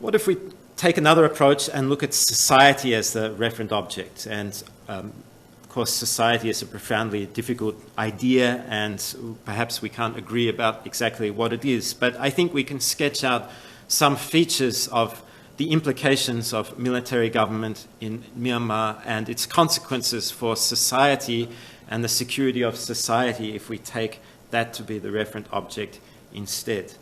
What if we take another approach and look at society as the referent object? And of course, society is a profoundly difficult idea, and perhaps we can't agree about exactly what it is. But I think we can sketch out some features of the implications of military government in Myanmar and its consequences for society and the security of society if we take that to be the referent object instead.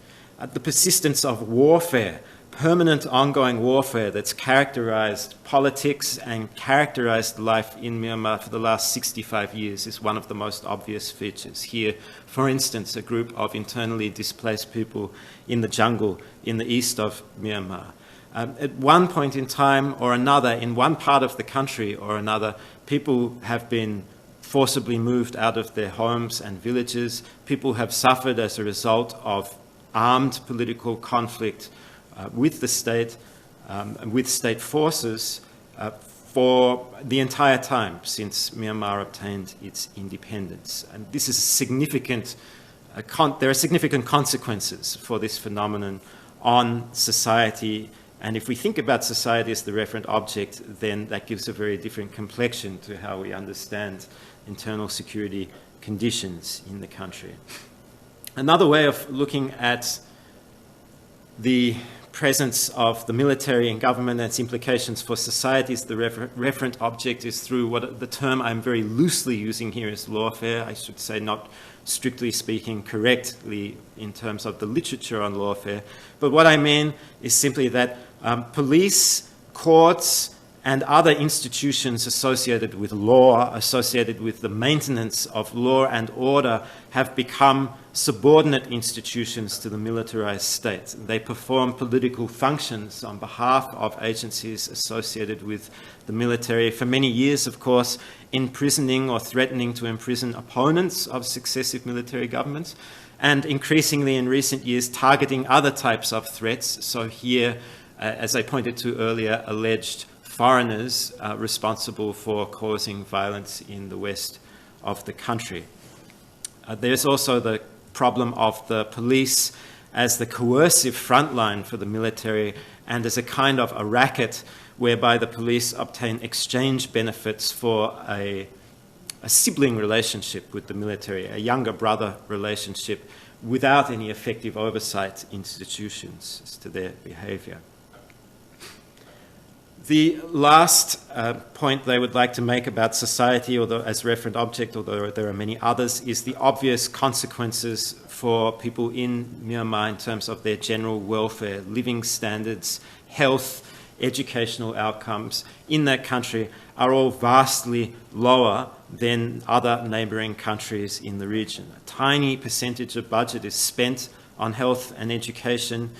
The persistence of warfare, permanent ongoing warfare that's characterized politics and characterized life in Myanmar for the last 65 years is one of the most obvious features. Here, for instance, a group of internally displaced people in the jungle in the east of Myanmar. At one point in time or another, in one part of the country or another, people have been forcibly moved out of their homes and villages. People have suffered as a result of armed political conflict with the state, with state forces for the entire time since Myanmar obtained its independence. And this is significant, there are significant consequences for this phenomenon on society. And if we think about society as the referent object, then that gives a very different complexion to how we understand internal security conditions in the country. Another way of looking at the presence of the military and government and its implications for society as the referent object is through what the term I'm very loosely using here is lawfare. I should say not strictly speaking correctly in terms of the literature on lawfare. But what I mean is simply that police, courts, and other institutions associated with law, associated with the maintenance of law and order, have become subordinate institutions to the militarized state. They perform political functions on behalf of agencies associated with the military. For many years, of course, imprisoning or threatening to imprison opponents of successive military governments, and increasingly in recent years targeting other types of threats. So here, as I pointed to earlier, alleged foreigners responsible for causing violence in the west of the country. There's also the problem of the police as the coercive frontline for the military and as a kind of a racket whereby the police obtain exchange benefits for a sibling relationship with the military, a younger brother relationship, without any effective oversight institutions as to their behavior. The last point they would like to make about society as referent object, although there are many others, is the obvious consequences for people in Myanmar in terms of their general welfare, living standards, health, educational outcomes in that country are all vastly lower than other neighbouring countries in the region. A tiny percentage of budget is spent on health and education.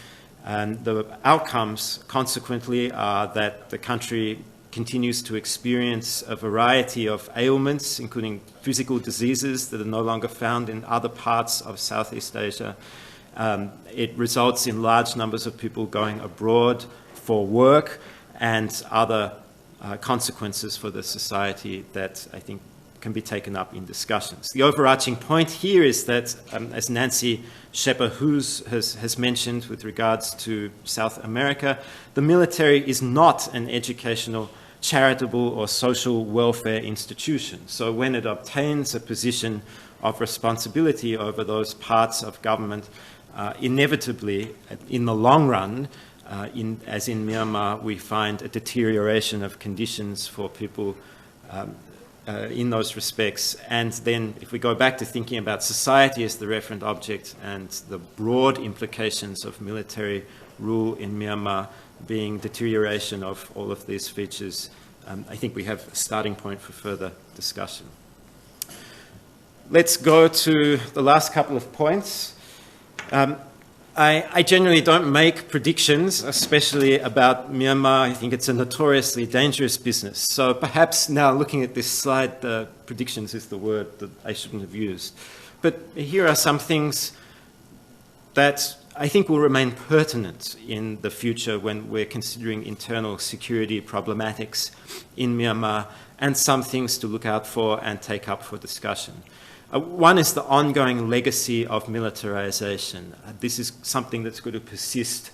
And the outcomes, consequently, are that the country continues to experience a variety of ailments, including physical diseases that are no longer found in other parts of Southeast Asia. It results in large numbers of people going abroad for work and other consequences for the society that I think can be taken up in discussions. The overarching point here is that, as Nancy Shepherd-Hughes has mentioned with regards to South America, the military is not an educational, charitable or social welfare institution. So when it obtains a position of responsibility over those parts of government, inevitably, in the long run, as in Myanmar, we find a deterioration of conditions for people in those respects. And then if we go back to thinking about society as the referent object and the broad implications of military rule in Myanmar being deterioration of all of these features, I think we have a starting point for further discussion. Let's go to the last couple of points. I generally don't make predictions, especially about Myanmar. I think it's a notoriously dangerous business. So perhaps now looking at this slide, predictions is the word that I shouldn't have used. But here are some things that I think will remain pertinent in the future when we're considering internal security problematics in Myanmar, and some things to look out for and take up for discussion. One is the ongoing legacy of militarization. This is something that's going to persist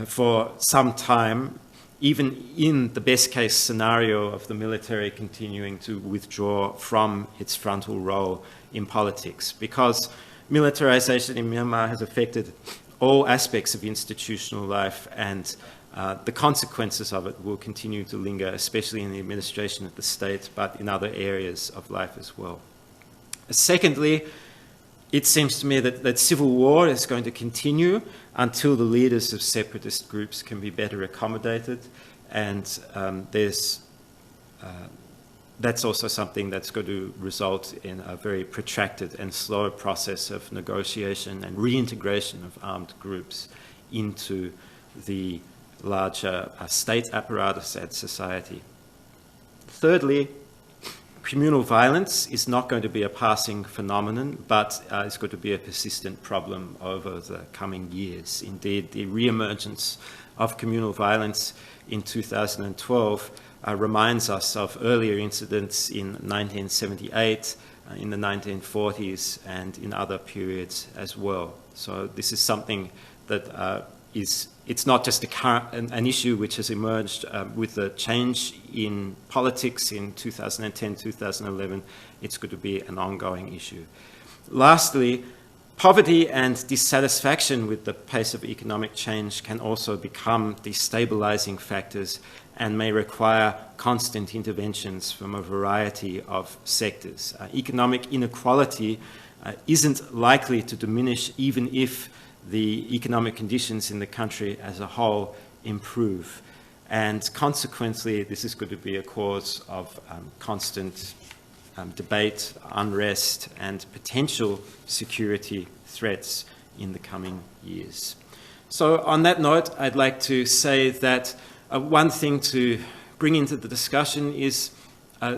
for some time, even in the best case scenario of the military continuing to withdraw from its frontal role in politics, because militarization in Myanmar has affected all aspects of institutional life, and the consequences of it will continue to linger, especially in the administration of the state, but in other areas of life as well. Secondly, it seems to me that civil war is going to continue until the leaders of separatist groups can be better accommodated, and that's also something that's going to result in a very protracted and slow process of negotiation and reintegration of armed groups into the larger state apparatus and society. Thirdly, communal violence is not going to be a passing phenomenon, but it's going to be a persistent problem over the coming years. Indeed, the re-emergence of communal violence in 2012 reminds us of earlier incidents in 1978, in the 1940s, and in other periods as well. So this is something that it's not just an issue which has emerged with the change in politics in 2010, 2011. It's going to be an ongoing issue. Lastly, poverty and dissatisfaction with the pace of economic change can also become destabilizing factors and may require constant interventions from a variety of sectors. Economic inequality isn't likely to diminish even if the economic conditions in the country as a whole improve. And consequently, this is going to be a cause of constant debate, unrest, and potential security threats in the coming years. So on that note, I'd like to say that one thing to bring into the discussion is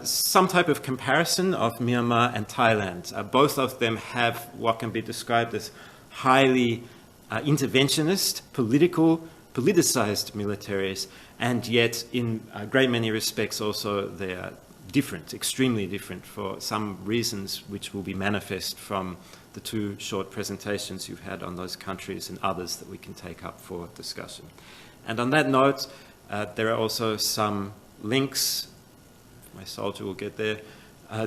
some type of comparison of Myanmar and Thailand. Both of them have what can be described as highly interventionist, politicized militaries, and yet in a great many respects also they are different, extremely different, for some reasons which will be manifest from the two short presentations you've had on those countries and others that we can take up for discussion. And on that note, there are also some links, my soldier will get there,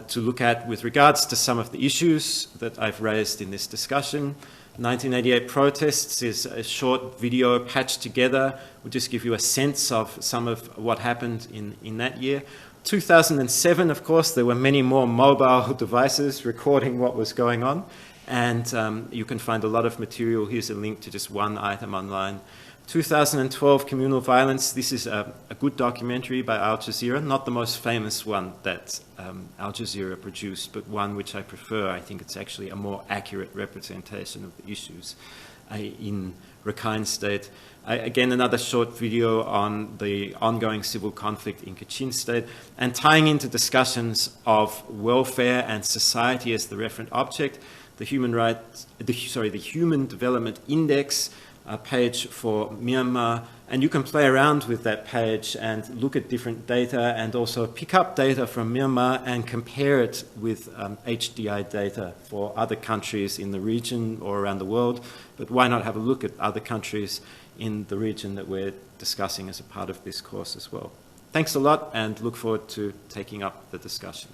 to look at with regards to some of the issues that I've raised in this discussion. 1988 protests is a short video patched together. We'll just give you a sense of some of what happened in that year. 2007, of course, there were many more mobile devices recording what was going on, and you can find a lot of material. Here's a link to just one item online. 2012, communal violence. This is a good documentary by Al Jazeera, not the most famous one that Al Jazeera produced, but one which I prefer. I think it's actually a more accurate representation of the issues in Rakhine State. Again, another short video on the ongoing civil conflict in Kachin State, and tying into discussions of welfare and society as the referent object, the Human Development Index, a page for Myanmar, and you can play around with that page and look at different data and also pick up data from Myanmar and compare it with HDI data for other countries in the region or around the world. But why not have a look at other countries in the region that we're discussing as a part of this course as well? Thanks a lot, and look forward to taking up the discussion.